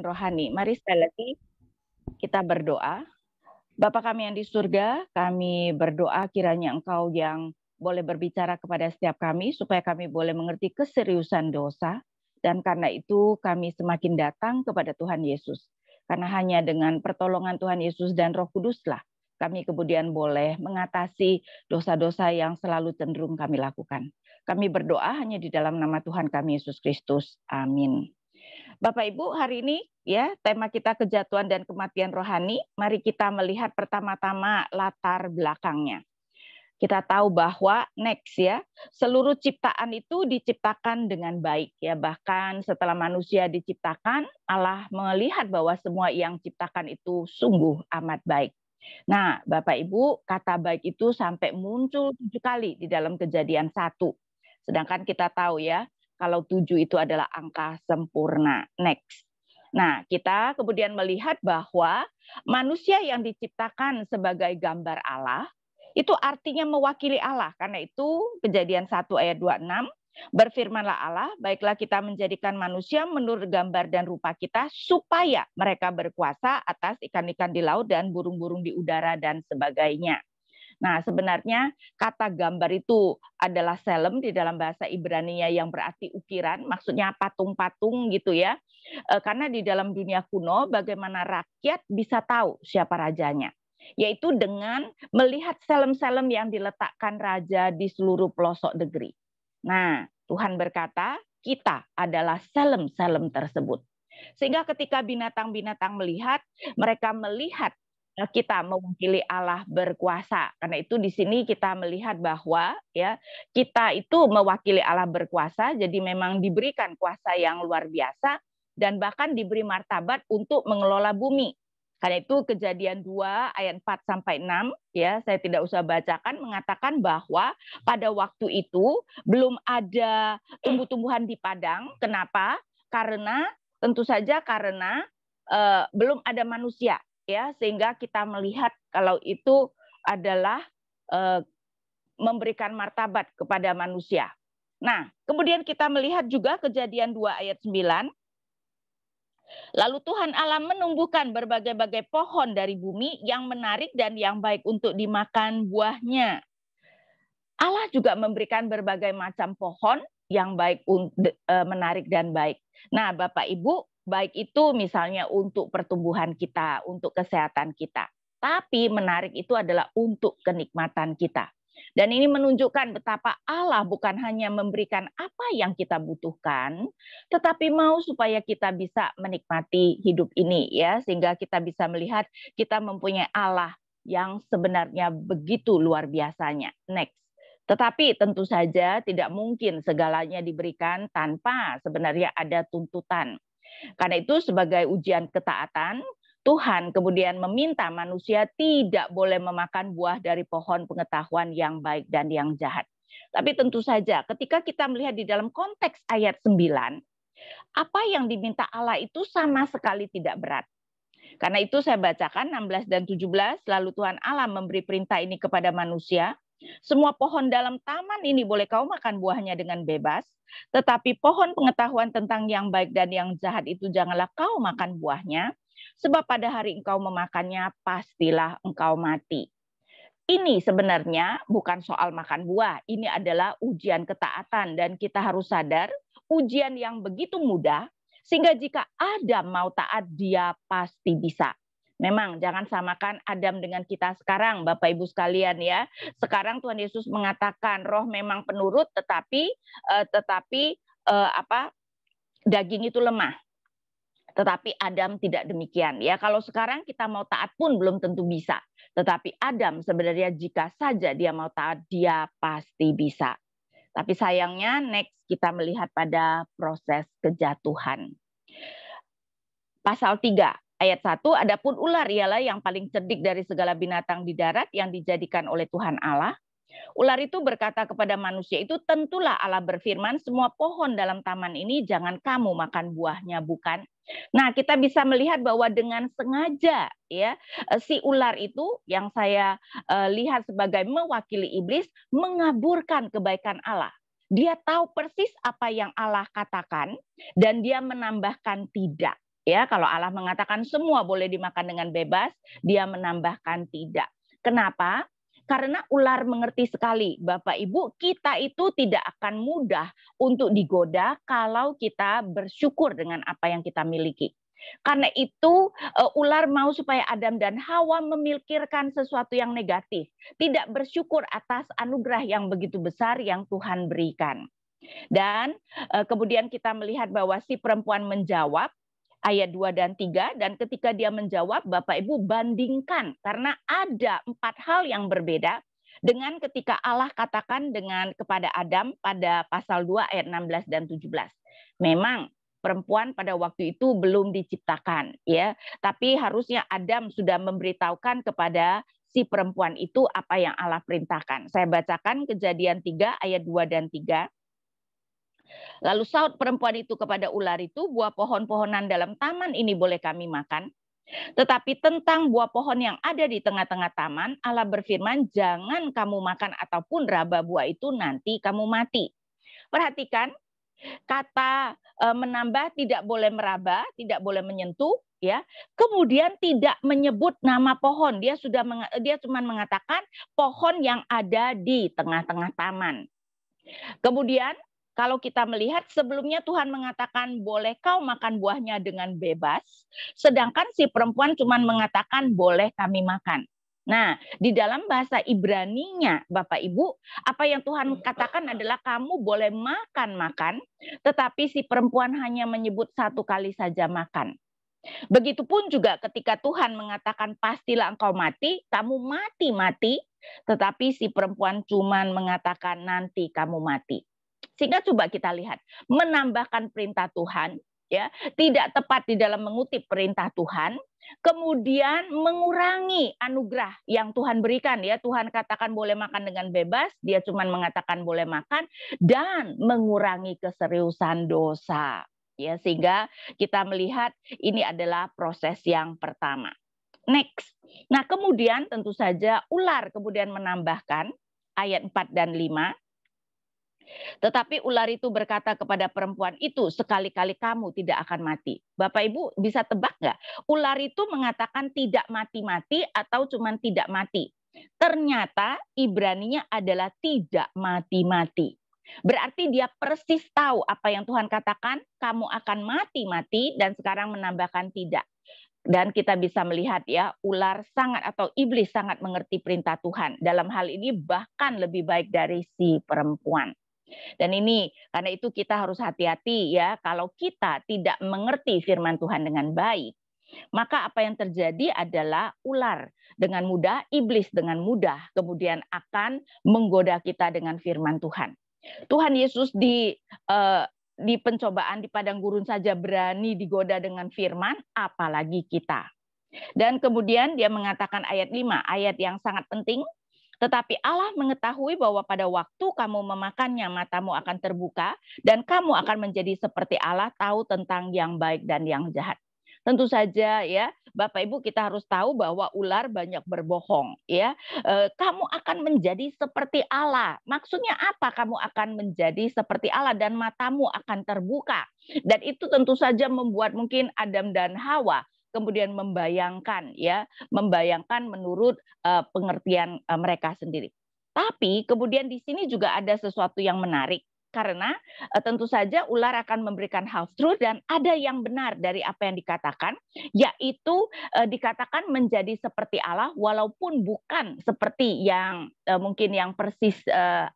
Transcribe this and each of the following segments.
Rohani. Mari sekali lagi kita berdoa. Bapa kami yang di surga, kami berdoa kiranya Engkau yang boleh berbicara kepada setiap kami supaya kami boleh mengerti keseriusan dosa, dan karena itu kami semakin datang kepada Tuhan Yesus. Karena hanya dengan pertolongan Tuhan Yesus dan Roh Kuduslah kami kemudian boleh mengatasi dosa-dosa yang selalu cenderung kami lakukan. Kami berdoa hanya di dalam nama Tuhan kami Yesus Kristus. Amin. Bapak Ibu, hari ini ya tema kita kejatuhan dan kematian rohani. Mari kita melihat pertama-tama latar belakangnya. Kita tahu bahwa seluruh ciptaan itu diciptakan dengan baik ya. Bahkan setelah manusia diciptakan, Allah melihat bahwa semua yang ciptakan itu sungguh amat baik. Nah, Bapak Ibu, kata baik itu sampai muncul 7 kali di dalam Kejadian 1. Sedangkan kita tahu ya, kalau 7 itu adalah angka sempurna. Nah, kita kemudian melihat bahwa manusia yang diciptakan sebagai gambar Allah, itu artinya mewakili Allah. Karena itu Kejadian 1 ayat 26, berfirmanlah Allah, baiklah kita menjadikan manusia menurut gambar dan rupa kita, supaya mereka berkuasa atas ikan-ikan di laut dan burung-burung di udara dan sebagainya. Nah, sebenarnya kata gambar itu adalah selem di dalam bahasa Ibrani-nya yang berarti ukiran, maksudnya patung-patung gitu ya. Karena di dalam dunia kuno bagaimana rakyat bisa tahu siapa rajanya, yaitu dengan melihat selem-selem yang diletakkan raja di seluruh pelosok negeri. Nah, Tuhan berkata, kita adalah selem-selem tersebut. Sehingga ketika binatang-binatang melihat, mereka melihat kita mewakili Allah berkuasa. Karena itu di sini kita melihat bahwa ya kita itu mewakili Allah berkuasa, jadi memang diberikan kuasa yang luar biasa dan bahkan diberi martabat untuk mengelola bumi. Karena itu Kejadian 2 ayat 4 sampai 6 ya, saya tidak usah bacakan, mengatakan bahwa pada waktu itu belum ada tumbuh-tumbuhan di padang. Kenapa? Karena tentu saja karena belum ada manusia ya, sehingga kita melihat kalau itu adalah memberikan martabat kepada manusia. Nah, kemudian kita melihat juga Kejadian 2 ayat 9. Lalu Tuhan Allah menumbuhkan berbagai-bagai pohon dari bumi yang menarik dan yang baik untuk dimakan buahnya. Allah juga memberikan berbagai macam pohon yang baik, menarik dan baik. Nah, Bapak Ibu, baik itu misalnya untuk pertumbuhan kita, untuk kesehatan kita. Tapi menarik itu adalah untuk kenikmatan kita. Dan ini menunjukkan betapa Allah bukan hanya memberikan apa yang kita butuhkan, tetapi mau supaya kita bisa menikmati hidup ini ya, sehingga kita bisa melihat kita mempunyai Allah yang sebenarnya begitu luar biasanya. Tetapi tentu saja tidak mungkin segalanya diberikan tanpa sebenarnya ada tuntutan. Karena itu sebagai ujian ketaatan, Tuhan kemudian meminta manusia tidak boleh memakan buah dari pohon pengetahuan yang baik dan yang jahat. Tapi tentu saja ketika kita melihat di dalam konteks ayat 9, apa yang diminta Allah itu sama sekali tidak berat. Karena itu saya bacakan 16 dan 17, lalu Tuhan Allah memberi perintah ini kepada manusia. Semua pohon dalam taman ini boleh kau makan buahnya dengan bebas, tetapi pohon pengetahuan tentang yang baik dan yang jahat itu janganlah kau makan buahnya, sebab pada hari engkau memakannya pastilah engkau mati. Ini sebenarnya bukan soal makan buah, ini adalah ujian ketaatan dan kita harus sadar ujian yang begitu mudah sehingga jika Adam mau taat dia pasti bisa. Memang jangan samakan Adam dengan kita sekarang, Bapak Ibu sekalian ya. Sekarang Tuhan Yesus mengatakan roh memang penurut tetapi daging itu lemah. Tetapi Adam tidak demikian ya. Kalau sekarang kita mau taat pun belum tentu bisa. Tetapi Adam sebenarnya jika saja dia mau taat, dia pasti bisa. Tapi sayangnya kita melihat pada proses kejatuhan. Pasal 3 ayat 1, adapun ular ialah yang paling cerdik dari segala binatang di darat yang dijadikan oleh Tuhan Allah. Ular itu berkata kepada manusia itu, tentulah Allah berfirman, semua pohon dalam taman ini jangan kamu makan buahnya, bukan? Nah, kita bisa melihat bahwa dengan sengaja ya si ular itu yang saya lihat sebagai mewakili iblis mengaburkan kebaikan Allah. Dia tahu persis apa yang Allah katakan dan dia menambahkan tidak. Ya, kalau Allah mengatakan semua boleh dimakan dengan bebas, dia menambahkan tidak. Kenapa? Karena ular mengerti sekali, Bapak Ibu, kita itu tidak akan mudah untuk digoda kalau kita bersyukur dengan apa yang kita miliki. Karena itu ular mau supaya Adam dan Hawa memikirkan sesuatu yang negatif, tidak bersyukur atas anugerah yang begitu besar yang Tuhan berikan. Dan kemudian kita melihat bahwa si perempuan menjawab ayat 2 dan 3, dan ketika dia menjawab, Bapak Ibu bandingkan, karena ada 4 hal yang berbeda dengan ketika Allah katakan dengan kepada Adam pada pasal 2 ayat 16 dan 17. Memang perempuan pada waktu itu belum diciptakan, ya, tapi harusnya Adam sudah memberitahukan kepada si perempuan itu apa yang Allah perintahkan. Saya bacakan Kejadian 3 ayat 2 dan 3. Lalu saut perempuan itu kepada ular itu, buah pohon-pohonan dalam taman ini boleh kami makan. Tetapi tentang buah pohon yang ada di tengah-tengah taman, Allah berfirman, jangan kamu makan ataupun raba buah itu, nanti kamu mati. Perhatikan, kata menambah tidak boleh meraba, tidak boleh menyentuh, ya. Kemudian tidak menyebut nama pohon. Dia cuma mengatakan pohon yang ada di tengah-tengah taman. Kemudian kalau kita melihat sebelumnya Tuhan mengatakan boleh kau makan buahnya dengan bebas, sedangkan si perempuan cuma mengatakan boleh kami makan. Nah, di dalam bahasa Ibraninya, Bapak Ibu, apa yang Tuhan katakan adalah kamu boleh makan-makan, tetapi si perempuan hanya menyebut satu kali saja makan. Begitupun juga ketika Tuhan mengatakan pastilah engkau mati, kamu mati-mati, tetapi si perempuan cuma mengatakan nanti kamu mati. Sehingga coba kita lihat, menambahkan perintah Tuhan, ya, tidak tepat di dalam mengutip perintah Tuhan, kemudian mengurangi anugerah yang Tuhan berikan, ya. Tuhan katakan boleh makan dengan bebas, dia cuma mengatakan boleh makan, dan mengurangi keseriusan dosa. Ya, sehingga kita melihat ini adalah proses yang pertama. Next. Nah, kemudian tentu saja ular kemudian menambahkan ayat 4 dan 5. Tetapi ular itu berkata kepada perempuan itu, sekali-kali kamu tidak akan mati. Bapak Ibu bisa tebak nggak? Ular itu mengatakan tidak mati-mati atau cuma tidak mati. Ternyata Ibraninya adalah tidak mati-mati. Berarti dia persis tahu apa yang Tuhan katakan, kamu akan mati-mati, dan sekarang menambahkan tidak. Dan kita bisa melihat, ya, ular sangat atau iblis sangat mengerti perintah Tuhan. Dalam hal ini bahkan lebih baik dari si perempuan. Dan ini karena itu kita harus hati-hati, ya, kalau kita tidak mengerti firman Tuhan dengan baik, maka apa yang terjadi adalah ular dengan mudah, iblis dengan mudah kemudian akan menggoda kita dengan firman Tuhan. Tuhan Yesus di pencobaan di padang gurun saja berani digoda dengan firman, apalagi kita. Dan kemudian dia mengatakan ayat 5, ayat yang sangat penting. Tetapi Allah mengetahui bahwa pada waktu kamu memakannya, matamu akan terbuka, dan kamu akan menjadi seperti Allah, tahu tentang yang baik dan yang jahat. Tentu saja, ya, Bapak Ibu, kita harus tahu bahwa ular banyak berbohong, ya. Kamu akan menjadi seperti Allah. Maksudnya apa? Kamu akan menjadi seperti Allah dan matamu akan terbuka. Dan itu tentu saja membuat mungkin Adam dan Hawa kemudian membayangkan, ya, membayangkan menurut pengertian mereka sendiri. Tapi kemudian di sini juga ada sesuatu yang menarik, karena tentu saja ular akan memberikan half truth dan ada yang benar dari apa yang dikatakan, yaitu dikatakan menjadi seperti Allah walaupun bukan seperti yang mungkin yang persis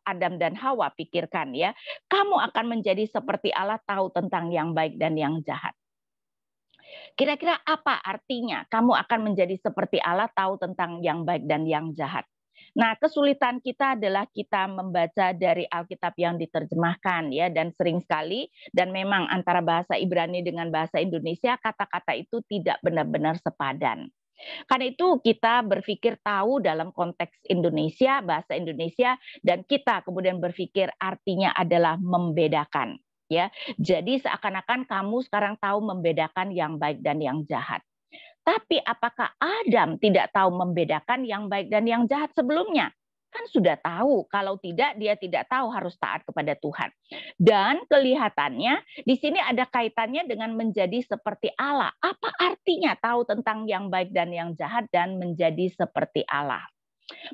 Adam dan Hawa pikirkan, ya. Kamu akan menjadi seperti Allah, tahu tentang yang baik dan yang jahat. Kira-kira apa artinya kamu akan menjadi seperti Allah, tahu tentang yang baik dan yang jahat? Nah, kesulitan kita adalah kita membaca dari Alkitab yang diterjemahkan, ya, dan sering sekali, dan memang antara bahasa Ibrani dengan bahasa Indonesia kata-kata itu tidak benar-benar sepadan. Karena itu kita berpikir tahu dalam konteks Indonesia, bahasa Indonesia, dan kita kemudian berpikir artinya adalah membedakan. Ya, jadi seakan-akan kamu sekarang tahu membedakan yang baik dan yang jahat. Tapi apakah Adam tidak tahu membedakan yang baik dan yang jahat sebelumnya? kan sudah tahu, kalau tidak dia tidak tahu harus taat kepada Tuhan. Dan kelihatannya di sini ada kaitannya dengan menjadi seperti Allah. Apa artinya tahu tentang yang baik dan yang jahat dan menjadi seperti Allah?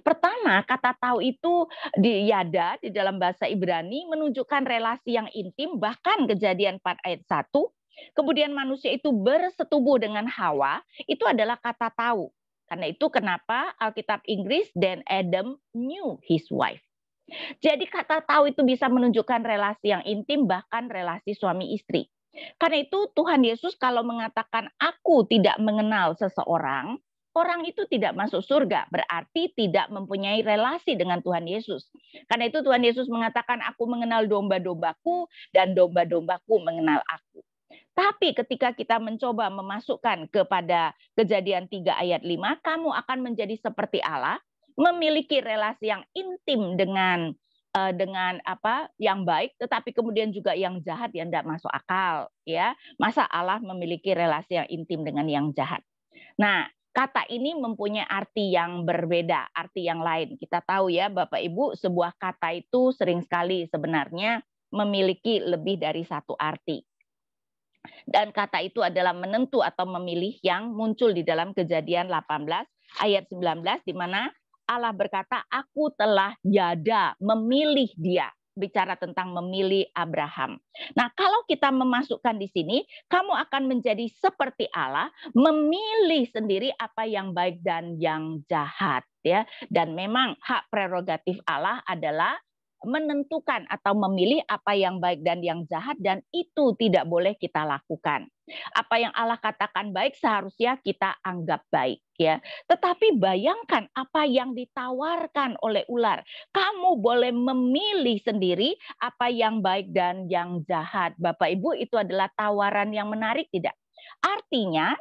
Pertama, kata tahu itu di yada di dalam bahasa Ibrani menunjukkan relasi yang intim, bahkan Kejadian 4 ayat 1. Kemudian manusia itu bersetubuh dengan Hawa, itu adalah kata tahu. Karena itu kenapa Alkitab Inggris, then Adam knew his wife. Jadi kata tahu itu bisa menunjukkan relasi yang intim, bahkan relasi suami istri. Karena itu Tuhan Yesus kalau mengatakan aku tidak mengenal seseorang, orang itu tidak masuk surga, berarti tidak mempunyai relasi dengan Tuhan Yesus. Karena itu Tuhan Yesus mengatakan aku mengenal domba-dombaku dan domba-dombaku mengenal aku. Tapi ketika kita mencoba memasukkan kepada Kejadian 3 ayat 5, kamu akan menjadi seperti Allah, memiliki relasi yang intim dengan apa yang baik, tetapi kemudian juga yang jahat yang tidak masuk akal, ya. Masa Allah memiliki relasi yang intim dengan yang jahat. Nah, kata ini mempunyai arti yang berbeda, arti yang lain. Kita tahu ya, Bapak Ibu, sebuah kata itu sering sekali sebenarnya memiliki lebih dari satu arti. Dan kata itu adalah menentu atau memilih yang muncul di dalam Kejadian 18 ayat 19 di mana Allah berkata, aku telah yada memilih dia. Bicara tentang memilih Abraham. Nah, kalau kita memasukkan di sini, kamu akan menjadi seperti Allah, memilih sendiri apa yang baik dan yang jahat, ya. Dan memang hak prerogatif Allah adalah menentukan atau memilih apa yang baik dan yang jahat, dan itu tidak boleh kita lakukan. Apa yang Allah katakan baik seharusnya kita anggap baik, ya. Tetapi bayangkan apa yang ditawarkan oleh ular. Kamu boleh memilih sendiri apa yang baik dan yang jahat. Bapak Ibu, itu adalah tawaran yang menarik tidak? Artinya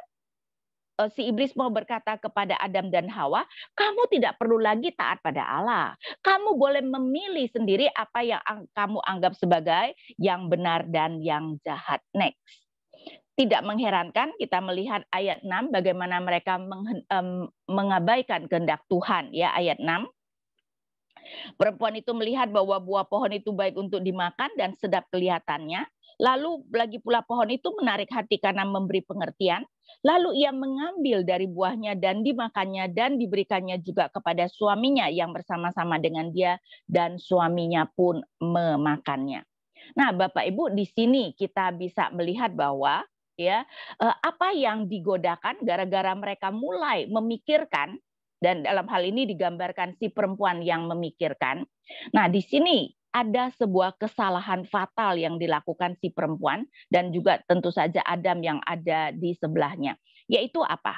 si iblis mau berkata kepada Adam dan Hawa, kamu tidak perlu lagi taat pada Allah. Kamu boleh memilih sendiri apa yang kamu anggap sebagai yang benar dan yang jahat. Next. Tidak mengherankan kita melihat ayat 6 bagaimana mereka mengabaikan kehendak Tuhan, ya, ayat 6. Perempuan itu melihat bahwa buah pohon itu baik untuk dimakan dan sedap kelihatannya. Lalu lagi pula pohon itu menarik hati karena memberi pengertian. Lalu ia mengambil dari buahnya dan dimakannya dan diberikannya juga kepada suaminya yang bersama-sama dengan dia, dan suaminya pun memakannya. Nah, Bapak Ibu, di sini kita bisa melihat bahwa ya apa yang digodakan gara-gara mereka mulai memikirkan, dan dalam hal ini digambarkan si perempuan yang memikirkan. Nah, di sini ada sebuah kesalahan fatal yang dilakukan si perempuan dan juga tentu saja Adam yang ada di sebelahnya. Yaitu apa?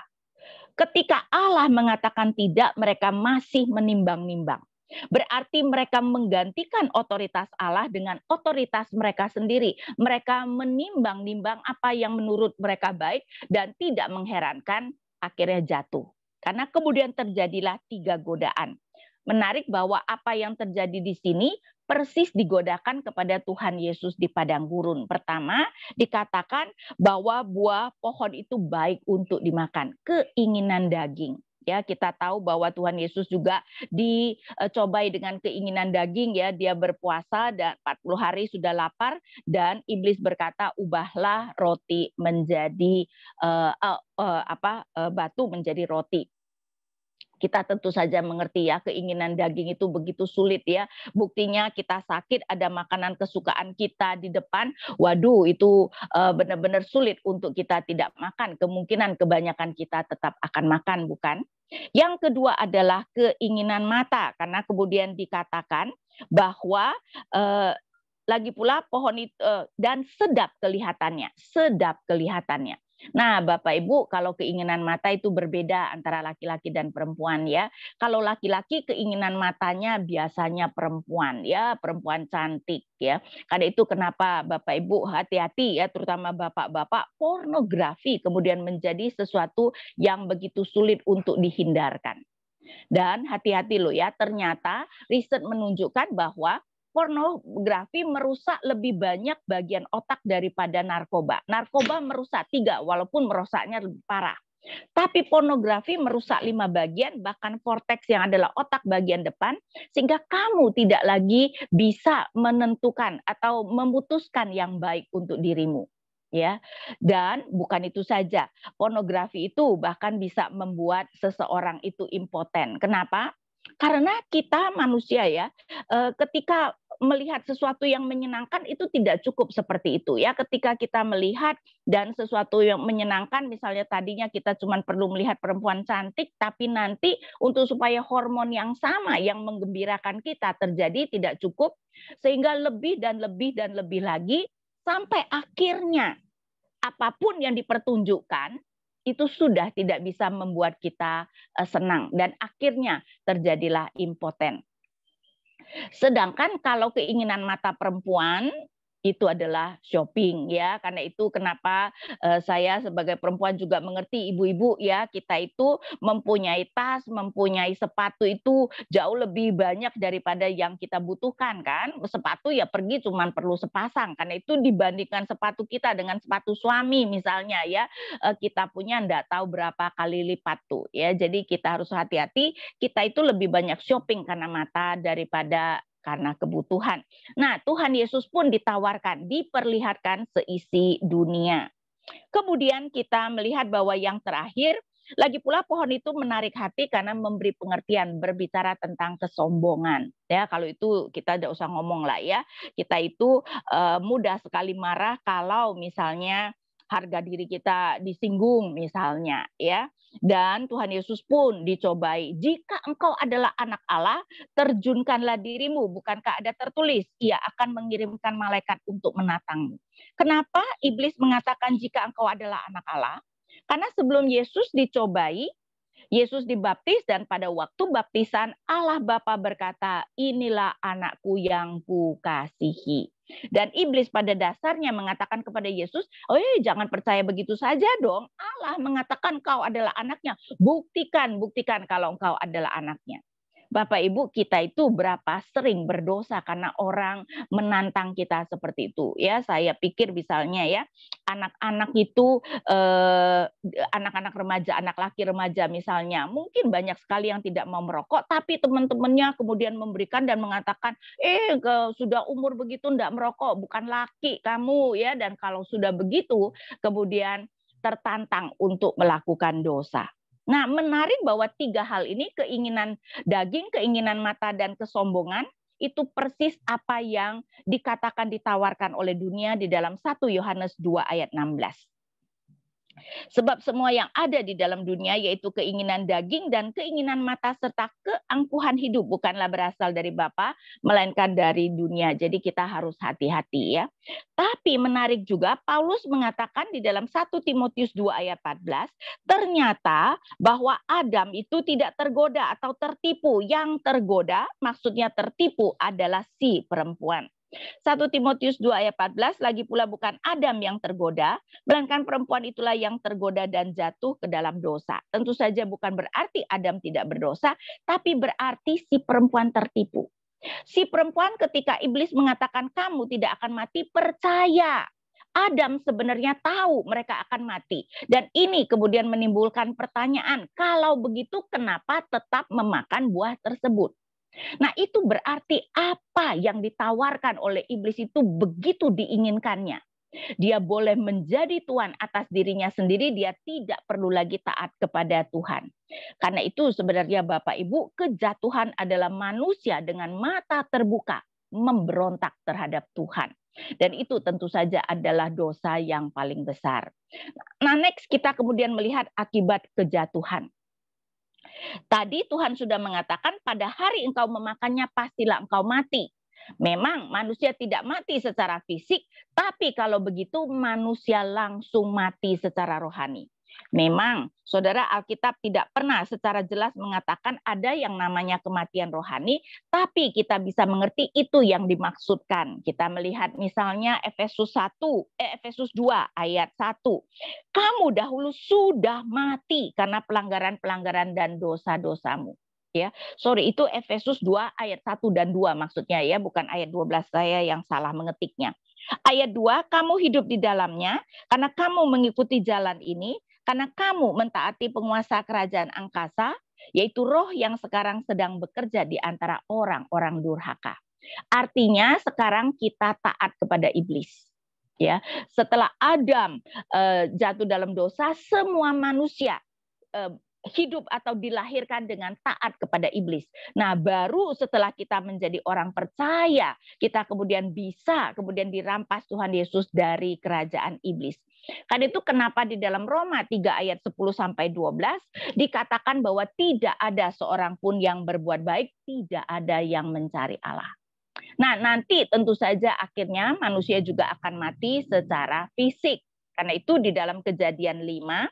Ketika Allah mengatakan tidak, mereka masih menimbang-nimbang. Berarti mereka menggantikan otoritas Allah dengan otoritas mereka sendiri. Mereka menimbang-nimbang apa yang menurut mereka baik, dan tidak mengherankan akhirnya jatuh. Karena kemudian terjadilah 3 godaan. Menarik bahwa apa yang terjadi di sini persis digodakan kepada Tuhan Yesus di padang gurun. Pertama, dikatakan bahwa buah pohon itu baik untuk dimakan, keinginan daging. Ya, kita tahu bahwa Tuhan Yesus juga dicobai dengan keinginan daging, ya. Dia berpuasa dan 40 hari sudah lapar, dan iblis berkata, ubahlah roti menjadi batu menjadi roti. Kita tentu saja mengerti ya, keinginan daging itu begitu sulit ya. Buktinya kita sakit, ada makanan kesukaan kita di depan, waduh itu benar-benar sulit untuk kita tidak makan. Kemungkinan kebanyakan kita tetap akan makan, bukan? Yang kedua adalah keinginan mata, karena kemudian dikatakan bahwa lagi pula pohon itu dan sedap kelihatannya, sedap kelihatannya. Nah, Bapak Ibu, kalau keinginan mata itu berbeda antara laki-laki dan perempuan, ya. Kalau laki-laki keinginan matanya biasanya perempuan, ya, perempuan cantik, ya. Karena itu kenapa Bapak Ibu hati-hati ya, terutama bapak-bapak, pornografi kemudian menjadi sesuatu yang begitu sulit untuk dihindarkan. Dan hati-hati loh ya, ternyata riset menunjukkan bahwa pornografi merusak lebih banyak bagian otak daripada narkoba. Narkoba merusak 3, walaupun merusaknya lebih parah. Tapi pornografi merusak 5 bagian, bahkan korteks yang adalah otak bagian depan, sehingga kamu tidak lagi bisa menentukan atau memutuskan yang baik untuk dirimu. Ya, dan bukan itu saja, pornografi itu bahkan bisa membuat seseorang itu impoten. Kenapa? Karena kita manusia ya, ketika melihat sesuatu yang menyenangkan itu tidak cukup seperti itu ya. Ketika kita melihat dan sesuatu yang menyenangkan, misalnya tadinya kita cuma perlu melihat perempuan cantik, tapi nanti untuk supaya hormon yang sama yang menggembirakan kita terjadi tidak cukup, sehingga lebih dan lebih dan lebih lagi, sampai akhirnya apapun yang dipertunjukkan itu sudah tidak bisa membuat kita senang, dan akhirnya terjadilah impoten. Sedangkan kalau keinginan mata perempuan itu adalah shopping ya. Karena itu kenapa saya sebagai perempuan juga mengerti ibu-ibu ya, kita itu mempunyai tas, mempunyai sepatu itu jauh lebih banyak daripada yang kita butuhkan kan. Sepatu ya pergi cuman perlu sepasang. Karena itu dibandingkan sepatu kita dengan sepatu suami misalnya ya, kita punya enggak tahu berapa kali lipat tuh ya. Jadi kita harus hati-hati, kita itu lebih banyak shopping karena mata daripada karena kebutuhan. Nah, Tuhan Yesus pun ditawarkan, diperlihatkan seisi dunia. Kemudian kita melihat bahwa yang terakhir, lagi pula pohon itu menarik hati karena memberi pengertian, berbicara tentang kesombongan. Ya, kalau itu kita tidak usah ngomong lah ya. Kita itu mudah sekali marah kalau misalnya harga diri kita disinggung misalnya ya. Dan Tuhan Yesus pun dicobai, jika engkau adalah anak Allah, terjunkanlah dirimu, bukankah ada tertulis, ia akan mengirimkan malaikat untuk menatangmu. Kenapa iblis mengatakan jika engkau adalah anak Allah? Karena sebelum Yesus dicobai, Yesus dibaptis, dan pada waktu baptisan Allah Bapa berkata, inilah anakku yang kukasihi. Dan iblis pada dasarnya mengatakan kepada Yesus, oh jangan percaya begitu saja dong. Allah mengatakan kau adalah anaknya. Buktikan kalau engkau adalah anaknya. Bapak Ibu, kita itu berapa sering berdosa karena orang menantang kita seperti itu ya. Saya pikir misalnya ya, anak-anak itu anak-anak remaja, anak laki remaja misalnya, mungkin banyak sekali yang tidak mau merokok, tapi teman-temannya kemudian memberikan dan mengatakan, sudah umur begitu enggak merokok, bukan laki kamu ya. Dan kalau sudah begitu, kemudian tertantang untuk melakukan dosa. Nah, menarik bahwa 3 hal ini, keinginan daging, keinginan mata, dan kesombongan, itu persis apa yang dikatakan ditawarkan oleh dunia di dalam 1 Yohanes 2 ayat 16. Sebab semua yang ada di dalam dunia, yaitu keinginan daging dan keinginan mata serta keangkuhan hidup, bukanlah berasal dari Bapa, melainkan dari dunia. Jadi kita harus hati-hati ya. Tapi menarik juga, Paulus mengatakan di dalam 1 Timotius 2 ayat 14, ternyata bahwa Adam itu tidak tergoda atau tertipu. Yang tergoda, maksudnya tertipu, adalah si perempuan. 1 Timotius 2 ayat 14, lagi pula bukan Adam yang tergoda, melainkan perempuan itulah yang tergoda dan jatuh ke dalam dosa. Tentu saja bukan berarti Adam tidak berdosa, tapi berarti si perempuan tertipu. Si perempuan ketika iblis mengatakan kamu tidak akan mati, percaya. Adam sebenarnya tahu mereka akan mati. Dan ini kemudian menimbulkan pertanyaan, kalau begitu kenapa tetap memakan buah tersebut? Nah, itu berarti apa yang ditawarkan oleh iblis itu begitu diinginkannya. Dia boleh menjadi Tuhan atas dirinya sendiri, dia tidak perlu lagi taat kepada Tuhan. Karena itu sebenarnya Bapak Ibu, kejatuhan adalah manusia dengan mata terbuka memberontak terhadap Tuhan. Dan itu tentu saja adalah dosa yang paling besar. Nah, next kita kemudian melihat akibat kejatuhan. Tadi Tuhan sudah mengatakan pada hari engkau memakannya pastilah engkau mati. Memang manusia tidak mati secara fisik, tapi kalau begitu manusia langsung mati secara rohani. Memang, saudara, Alkitab tidak pernah secara jelas mengatakan ada yang namanya kematian rohani, tapi kita bisa mengerti itu yang dimaksudkan. Kita melihat misalnya Efesus 2 ayat 1. Kamu dahulu sudah mati karena pelanggaran-pelanggaran dan dosa-dosamu. Ya, sorry, itu Efesus 2 ayat 1 dan 2 maksudnya ya, bukan ayat 12, saya yang salah mengetiknya. Ayat 2, kamu hidup di dalamnya karena kamu mengikuti jalan ini, karena kamu mentaati penguasa kerajaan angkasa, yaitu roh yang sekarang sedang bekerja di antara orang-orang durhaka. Artinya sekarang kita taat kepada iblis. Ya, setelah Adam jatuh dalam dosa, semua manusia hidup atau dilahirkan dengan taat kepada iblis. Nah, baru setelah kita menjadi orang percaya, kita kemudian bisa dirampas Tuhan Yesus dari kerajaan iblis. Karena itu kenapa di dalam Roma 3 ayat 10 sampai 12 dikatakan bahwa tidak ada seorang pun yang berbuat baik, tidak ada yang mencari Allah. Nah, nanti tentu saja akhirnya manusia juga akan mati secara fisik. Karena itu di dalam Kejadian 5,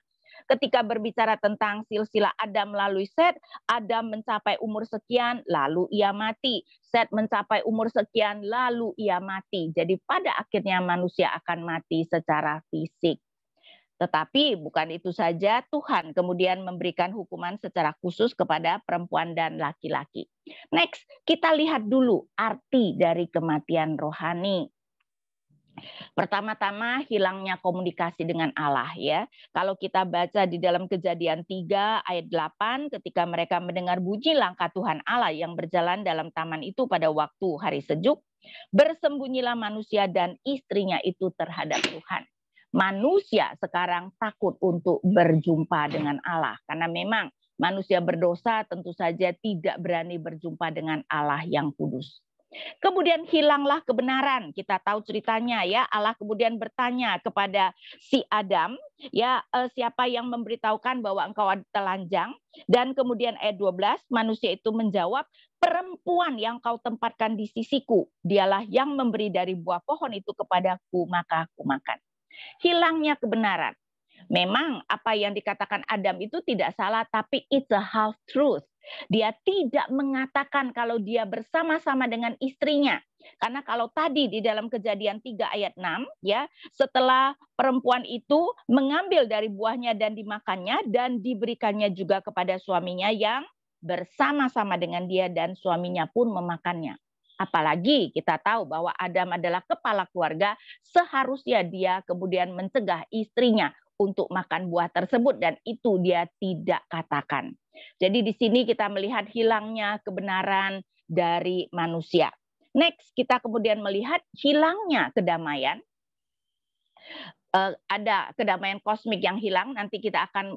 ketika berbicara tentang silsilah Adam melalui Set, Adam mencapai umur sekian, lalu ia mati. Set mencapai umur sekian, lalu ia mati. Jadi pada akhirnya manusia akan mati secara fisik. Tetapi bukan itu saja, Tuhan kemudian memberikan hukuman secara khusus kepada perempuan dan laki-laki. Next, kita lihat dulu arti dari kematian rohani. Pertama-tama hilangnya komunikasi dengan Allah ya. Kalau kita baca di dalam Kejadian 3 ayat 8 ketika mereka mendengar bunyi langkah Tuhan Allah yang berjalan dalam taman itu pada waktu hari sejuk, bersembunyilah manusia dan istrinya itu terhadap Tuhan. Manusia sekarang takut untuk berjumpa dengan Allah karena memang manusia berdosa tentu saja tidak berani berjumpa dengan Allah yang kudus. Kemudian hilanglah kebenaran. Kita tahu ceritanya ya. Allah kemudian bertanya kepada si Adam, ya siapa yang memberitahukan bahwa engkau telanjang? Dan kemudian ayat 12 manusia itu menjawab, perempuan yang kau tempatkan di sisiku, dialah yang memberi dari buah pohon itu kepadaku, maka aku makan. Hilangnya kebenaran. Memang apa yang dikatakan Adam itu tidak salah, tapi it's a half truth. Dia tidak mengatakan kalau dia bersama-sama dengan istrinya. Karena kalau tadi di dalam Kejadian 3 ayat 6, ya, setelah perempuan itu mengambil dari buahnya dan dimakannya dan diberikannya juga kepada suaminya yang bersama-sama dengan dia dan suaminya pun memakannya. Apalagi kita tahu bahwa Adam adalah kepala keluarga, seharusnya dia kemudian mencegah istrinya untuk makan buah tersebut dan itu dia tidak katakan. Jadi di sini kita melihat hilangnya kebenaran dari manusia. Next, kita kemudian melihat hilangnya kedamaian. Ada kedamaian kosmik yang hilang, nanti kita akan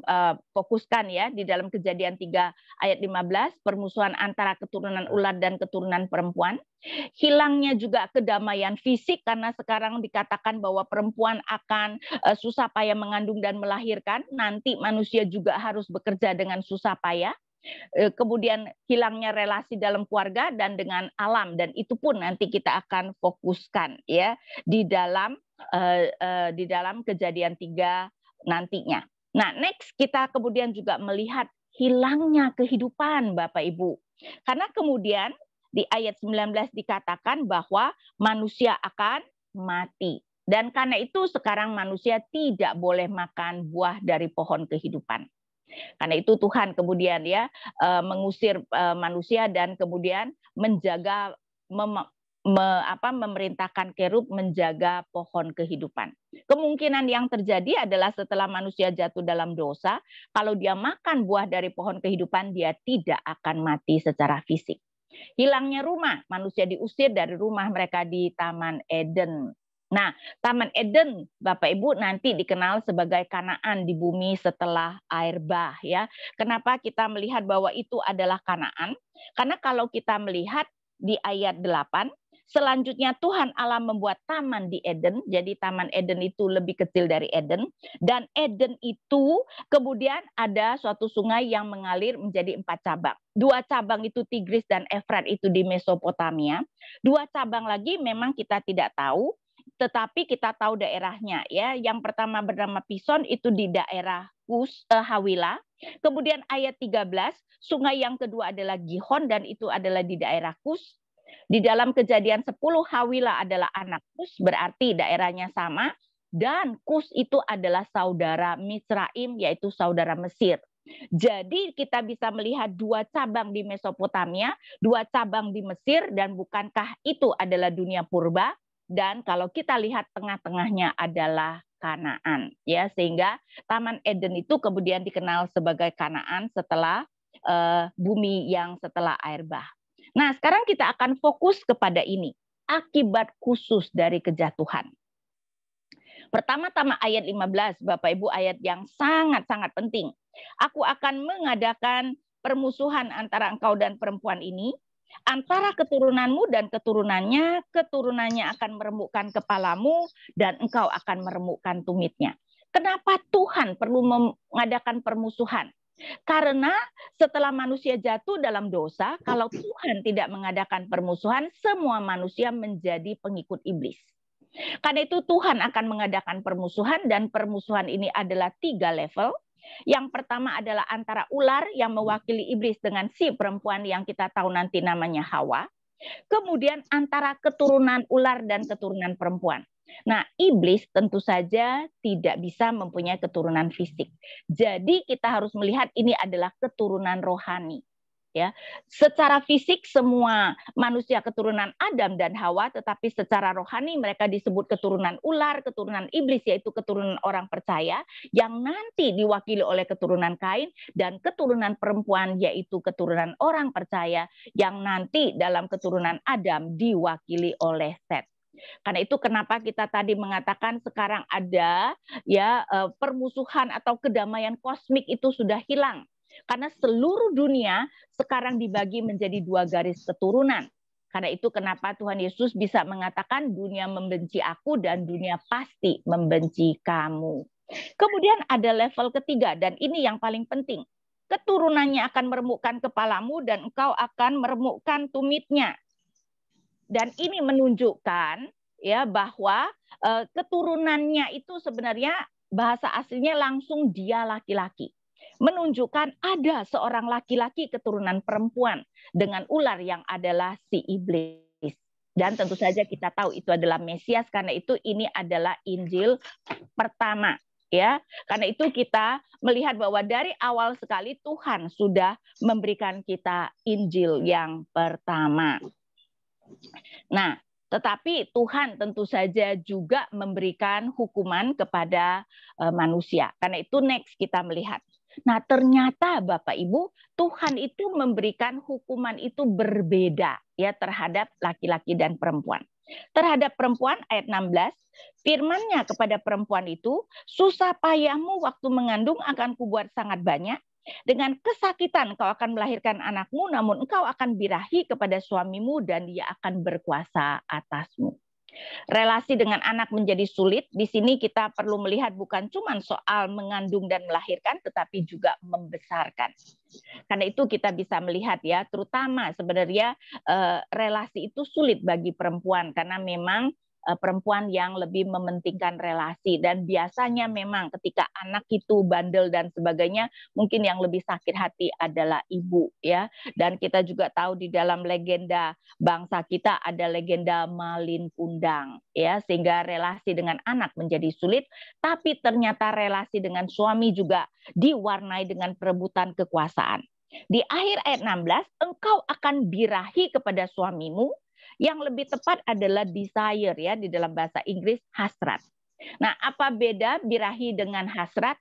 fokuskan ya di dalam Kejadian 3 ayat 15, permusuhan antara keturunan ular dan keturunan perempuan. Hilangnya juga kedamaian fisik karena sekarang dikatakan bahwa perempuan akan susah payah mengandung dan melahirkan, nanti manusia juga harus bekerja dengan susah payah. Kemudian hilangnya relasi dalam keluarga dan dengan alam, dan itu pun nanti kita akan fokuskan ya di dalam Kejadian 3 nantinya. Nah, next kita kemudian juga melihat hilangnya kehidupan Bapak Ibu. Karena kemudian di ayat 19 dikatakan bahwa manusia akan mati. Dan karena itu sekarang manusia tidak boleh makan buah dari pohon kehidupan. Karena itu Tuhan kemudian ya mengusir manusia dan kemudian menjaga memerintahkan kerub menjaga pohon kehidupan. Kemungkinan yang terjadi adalah setelah manusia jatuh dalam dosa, kalau dia makan buah dari pohon kehidupan, dia tidak akan mati secara fisik. Hilangnya rumah, manusia diusir dari rumah mereka di Taman Eden. Nah, Taman Eden, Bapak Ibu, nanti dikenal sebagai Kanaan di bumi setelah air bah ya. Kenapa kita melihat bahwa itu adalah Kanaan? Karena kalau kita melihat di ayat 8, selanjutnya Tuhan Allah membuat taman di Eden. Jadi Taman Eden itu lebih kecil dari Eden. Dan Eden itu kemudian ada suatu sungai yang mengalir menjadi 4 cabang. 2 cabang itu Tigris dan Efrat itu di Mesopotamia. 2 cabang lagi memang kita tidak tahu. Tetapi kita tahu daerahnya ya. Yang pertama bernama Pison itu di daerah Hawila. Kemudian ayat 13, sungai yang kedua adalah Gihon dan itu adalah di daerah Kus. Di dalam Kejadian 10 Hawila adalah anak Kus, berarti daerahnya sama, dan Kus itu adalah saudara Misraim, yaitu saudara Mesir. Jadi kita bisa melihat 2 cabang di Mesopotamia, 2 cabang di Mesir, dan bukankah itu adalah dunia purba? Dan kalau kita lihat tengah-tengahnya adalah Kanaan, ya, sehingga Taman Eden itu kemudian dikenal sebagai Kanaan setelah bumi yang setelah air bah. Nah, sekarang kita akan fokus kepada ini, akibat khusus dari kejatuhan. Pertama-tama ayat 15, Bapak Ibu, ayat yang sangat-sangat penting. Aku akan mengadakan permusuhan antara engkau dan perempuan ini, antara keturunanmu dan keturunannya, keturunannya akan meremukkan kepalamu dan engkau akan meremukkan tumitnya. Kenapa Tuhan perlu mengadakan permusuhan? Karena setelah manusia jatuh dalam dosa, kalau Tuhan tidak mengadakan permusuhan, semua manusia menjadi pengikut iblis. Karena itu Tuhan akan mengadakan permusuhan, dan permusuhan ini adalah 3 level. Yang pertama adalah antara ular yang mewakili iblis dengan si perempuan yang kita tahu nanti namanya Hawa. Kemudian antara keturunan ular dan keturunan perempuan. Nah, iblis tentu saja tidak bisa mempunyai keturunan fisik. Jadi kita harus melihat ini adalah keturunan rohani. Ya, secara fisik semua manusia keturunan Adam dan Hawa, tetapi secara rohani mereka disebut keturunan ular, keturunan iblis, yaitu keturunan orang percaya yang nanti diwakili oleh keturunan Kain, dan keturunan perempuan yaitu keturunan orang percaya yang nanti dalam keturunan Adam diwakili oleh Set. Karena itu kenapa kita tadi mengatakan sekarang ada ya permusuhan atau kedamaian kosmik itu sudah hilang. Karena seluruh dunia sekarang dibagi menjadi 2 garis keturunan. Karena itu kenapa Tuhan Yesus bisa mengatakan dunia membenci aku dan dunia pasti membenci kamu. Kemudian ada level ketiga, dan ini yang paling penting. Keturunannya akan meremukkan kepalamu dan engkau akan meremukkan tumitnya. Dan ini menunjukkan ya bahwa keturunannya itu sebenarnya bahasa aslinya langsung dia laki-laki. Menunjukkan ada seorang laki-laki keturunan perempuan dengan ular yang adalah si iblis. Dan tentu saja kita tahu itu adalah Mesias, karena itu ini adalah Injil pertama. Ya, karena itu kita melihat bahwa dari awal sekali Tuhan sudah memberikan kita Injil yang pertama. Nah, tetapi Tuhan tentu saja juga memberikan hukuman kepada manusia. Karena itu next kita melihat. Nah, ternyata Bapak Ibu, Tuhan itu memberikan hukuman itu berbeda ya terhadap laki-laki dan perempuan. Terhadap perempuan ayat 16, firman-Nya kepada perempuan itu, susah payahmu waktu mengandung akan kubuat sangat banyak. Dengan kesakitan kau akan melahirkan anakmu, namun engkau akan birahi kepada suamimu dan dia akan berkuasa atasmu. Relasi dengan anak menjadi sulit. Di sini kita perlu melihat bukan cuma soal mengandung dan melahirkan, tetapi juga membesarkan. Karena itu kita bisa melihat ya, terutama sebenarnya relasi itu sulit bagi perempuan karena memang perempuan yang lebih mementingkan relasi, dan biasanya memang ketika anak itu bandel dan sebagainya, mungkin yang lebih sakit hati adalah ibu ya. Dan kita juga tahu di dalam legenda bangsa kita ada legenda Malin Kundang ya, sehingga relasi dengan anak menjadi sulit, tapi ternyata relasi dengan suami juga diwarnai dengan perebutan kekuasaan. Di akhir ayat 16, engkau akan birahi kepada suamimu. Yang lebih tepat adalah desire ya, di dalam bahasa Inggris hasrat. Nah, apa beda birahi dengan hasrat?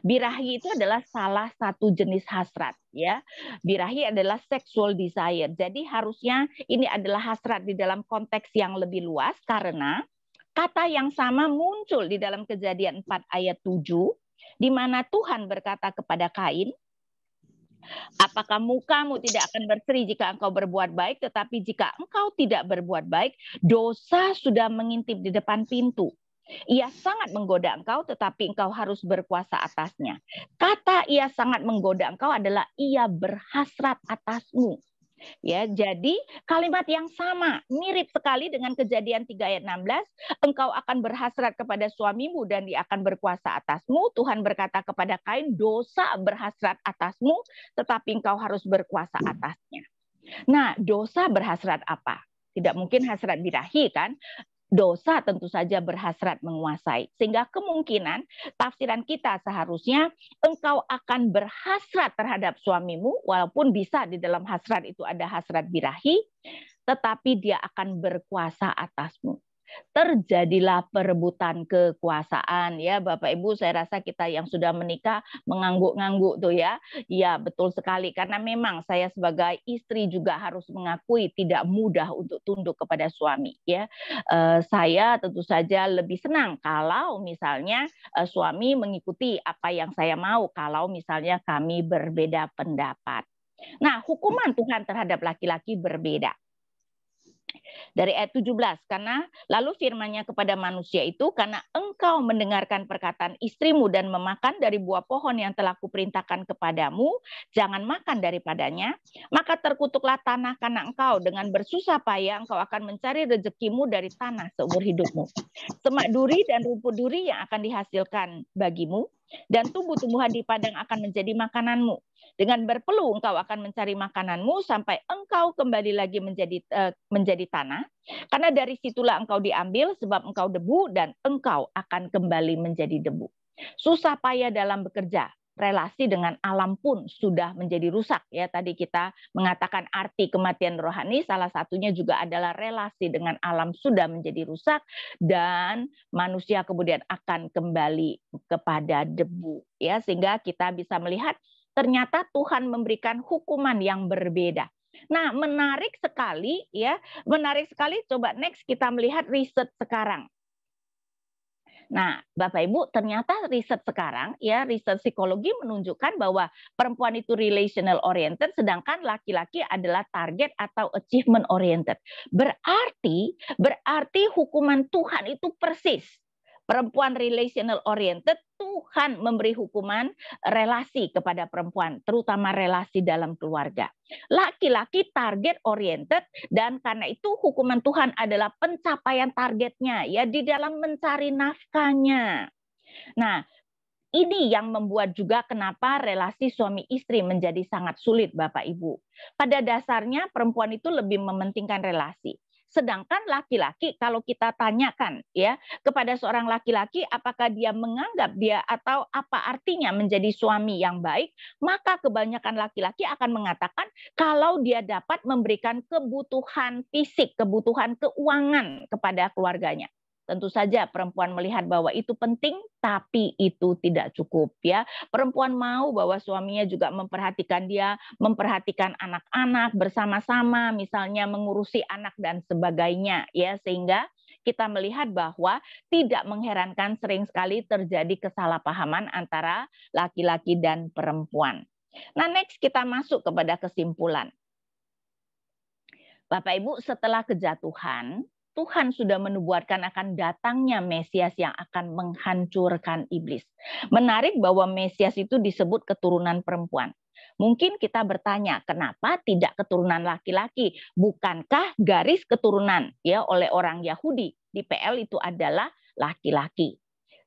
Birahi itu adalah salah satu jenis hasrat ya. Birahi adalah sexual desire. Jadi harusnya ini adalah hasrat di dalam konteks yang lebih luas, karena kata yang sama muncul di dalam Kejadian 4 ayat 7 di mana Tuhan berkata kepada Kain, apakah mukamu tidak akan berseri jika engkau berbuat baik, tetapi jika engkau tidak berbuat baik, dosa sudah mengintip di depan pintu. Ia sangat menggoda engkau, tetapi engkau harus berkuasa atasnya. Kata ia sangat menggoda engkau adalah ia berhasrat atasmu. Ya, jadi kalimat yang sama, mirip sekali dengan Kejadian 3 ayat 16, engkau akan berhasrat kepada suamimu dan dia akan berkuasa atasmu. Tuhan berkata kepada Kain, dosa berhasrat atasmu, tetapi engkau harus berkuasa atasnya. Nah, dosa berhasrat apa? Tidak mungkin hasrat birahi kan? Dosa tentu saja berhasrat menguasai. Sehingga kemungkinan tafsiran kita seharusnya engkau akan berhasrat terhadap suamimu, walaupun bisa di dalam hasrat itu ada hasrat birahi, tetapi dia akan berkuasa atasmu. terjadilah perebutan kekuasaan ya Bapak Ibu. Saya rasa kita yang sudah menikah mengangguk-ngangguk tuh ya. Iya, betul sekali, karena memang saya sebagai istri juga harus mengakui tidak mudah untuk tunduk kepada suami ya. Saya tentu saja lebih senang kalau misalnya suami mengikuti apa yang saya mau, kalau misalnya kami berbeda pendapat. Nah, hukuman Tuhan terhadap laki-laki berbeda. Dari ayat 17, karena lalu firman-Nya kepada manusia itu, karena engkau mendengarkan perkataan istrimu dan memakan dari buah pohon yang telah kuperintahkan kepadamu, jangan makan daripadanya, maka terkutuklah tanah karena engkau, dengan bersusah payah engkau akan mencari rezekimu dari tanah seumur hidupmu. Semak duri dan rumput duri yang akan dihasilkan bagimu, dan tumbuh-tumbuhan di padang akan menjadi makananmu. Dengan berpeluh engkau akan mencari makananmu sampai engkau kembali lagi menjadi tanah, karena dari situlah engkau diambil, sebab engkau debu dan engkau akan kembali menjadi debu. Susah payah dalam bekerja, relasi dengan alam pun sudah menjadi rusak ya. Tadi kita mengatakan arti kematian rohani, salah satunya juga adalah relasi dengan alam sudah menjadi rusak dan manusia kemudian akan kembali kepada debu ya, sehingga kita bisa melihat ternyata Tuhan memberikan hukuman yang berbeda. Nah, menarik sekali ya, menarik sekali. Coba next kita melihat riset sekarang. Nah, Bapak Ibu, ternyata riset sekarang ya, riset psikologi menunjukkan bahwa perempuan itu relational oriented, sedangkan laki-laki adalah target atau achievement oriented. Berarti hukuman Tuhan itu persis. Perempuan relational oriented, Tuhan memberi hukuman relasi kepada perempuan, terutama relasi dalam keluarga. Laki-laki target oriented, dan karena itu hukuman Tuhan adalah pencapaian targetnya ya, di dalam mencari nafkahnya. Nah, ini yang membuat juga kenapa relasi suami istri menjadi sangat sulit Bapak Ibu. Pada dasarnya perempuan itu lebih mementingkan relasi. Sedangkan laki-laki, kalau kita tanyakan ya kepada seorang laki-laki apakah dia menganggap dia atau apa artinya menjadi suami yang baik, maka kebanyakan laki-laki akan mengatakan kalau dia dapat memberikan kebutuhan fisik, kebutuhan keuangan kepada keluarganya. Tentu saja perempuan melihat bahwa itu penting, tapi itu tidak cukup ya. Perempuan mau bahwa suaminya juga memperhatikan dia, memperhatikan anak-anak bersama-sama, misalnya mengurusi anak dan sebagainya ya, sehingga kita melihat bahwa tidak mengherankan sering sekali terjadi kesalahpahaman antara laki-laki dan perempuan. Nah, next kita masuk kepada kesimpulan. Bapak Ibu, setelah kejatuhan, Tuhan sudah menubuatkan akan datangnya Mesias yang akan menghancurkan iblis. Menarik bahwa Mesias itu disebut keturunan perempuan. Mungkin kita bertanya, kenapa tidak keturunan laki-laki? Bukankah garis keturunan ya oleh orang Yahudi di PL itu adalah laki-laki?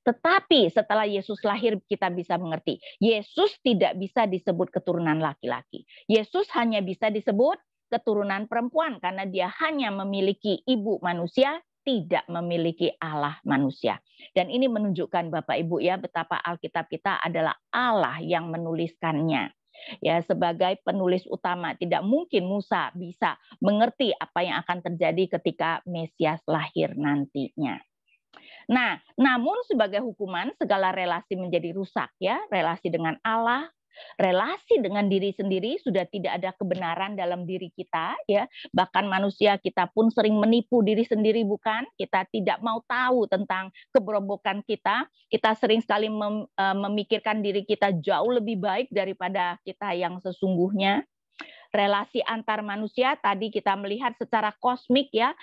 Tetapi setelah Yesus lahir kita bisa mengerti, Yesus tidak bisa disebut keturunan laki-laki. Yesus hanya bisa disebut keturunan perempuan karena dia hanya memiliki ibu manusia, tidak memiliki Allah manusia. Dan ini menunjukkan Bapak Ibu ya betapa Alkitab kita adalah Allah yang menuliskannya. Ya, sebagai penulis utama tidak mungkin Musa bisa mengerti apa yang akan terjadi ketika Mesias lahir nantinya. Nah, namun sebagai hukuman segala relasi menjadi rusak ya, relasi dengan Allah, relasi dengan diri sendiri, sudah tidak ada kebenaran dalam diri kita ya. Bahkan manusia kita pun sering menipu diri sendiri, bukan? Kita tidak mau tahu tentang keberobokan kita. Kita sering sekali memikirkan diri kita jauh lebih baik daripada kita yang sesungguhnya. Relasi antar manusia tadi kita melihat secara kosmik ya,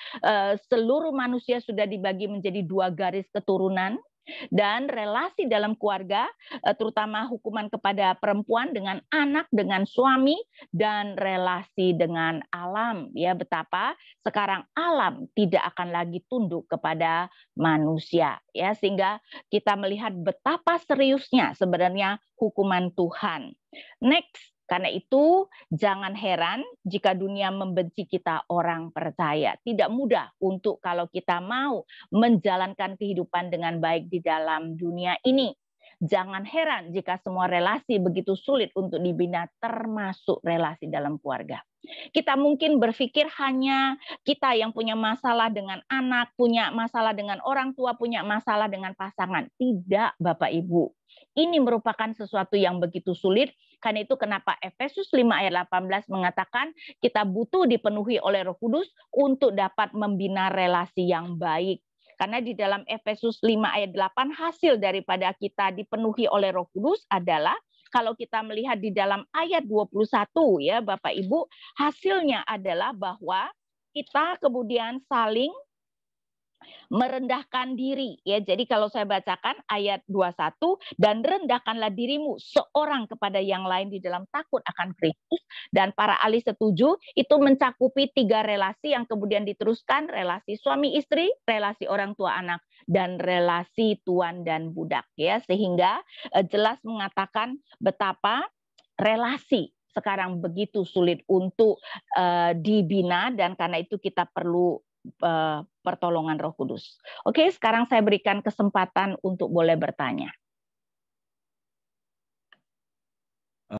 seluruh manusia sudah dibagi menjadi 2 garis keturunan. Dan relasi dalam keluarga, terutama hukuman kepada perempuan dengan anak, dengan suami, dan relasi dengan alam. Ya, betapa sekarang alam tidak akan lagi tunduk kepada manusia. Ya, sehingga kita melihat betapa seriusnya sebenarnya hukuman Tuhan. Next. Karena itu jangan heran jika dunia membenci kita orang percaya. Tidak mudah untuk kalau kita mau menjalankan kehidupan dengan baik di dalam dunia ini. Jangan heran jika semua relasi begitu sulit untuk dibina, termasuk relasi dalam keluarga. Kita mungkin berpikir hanya kita yang punya masalah dengan anak, punya masalah dengan orang tua, punya masalah dengan pasangan. Tidak, Bapak Ibu. Ini merupakan sesuatu yang begitu sulit. Karena itu kenapa Efesus 5 ayat 18 mengatakan kita butuh dipenuhi oleh Roh Kudus untuk dapat membina relasi yang baik. Karena di dalam Efesus 5 ayat 8 hasil daripada kita dipenuhi oleh Roh Kudus adalah kalau kita melihat di dalam ayat 21 ya Bapak Ibu, hasilnya adalah bahwa kita kemudian saling merendahkan diri ya. Jadi kalau saya bacakan ayat 21, dan rendahkanlah dirimu seorang kepada yang lain di dalam takut akan Kristus, dan para ahli setuju itu mencakupi 3 relasi yang kemudian diteruskan, relasi suami istri, relasi orang tua anak, dan relasi tuan dan budak ya, sehingga jelas mengatakan betapa relasi sekarang begitu sulit untuk dibina, dan karena itu kita perlu pertolongan Roh Kudus. Oke, sekarang saya berikan kesempatan untuk boleh bertanya.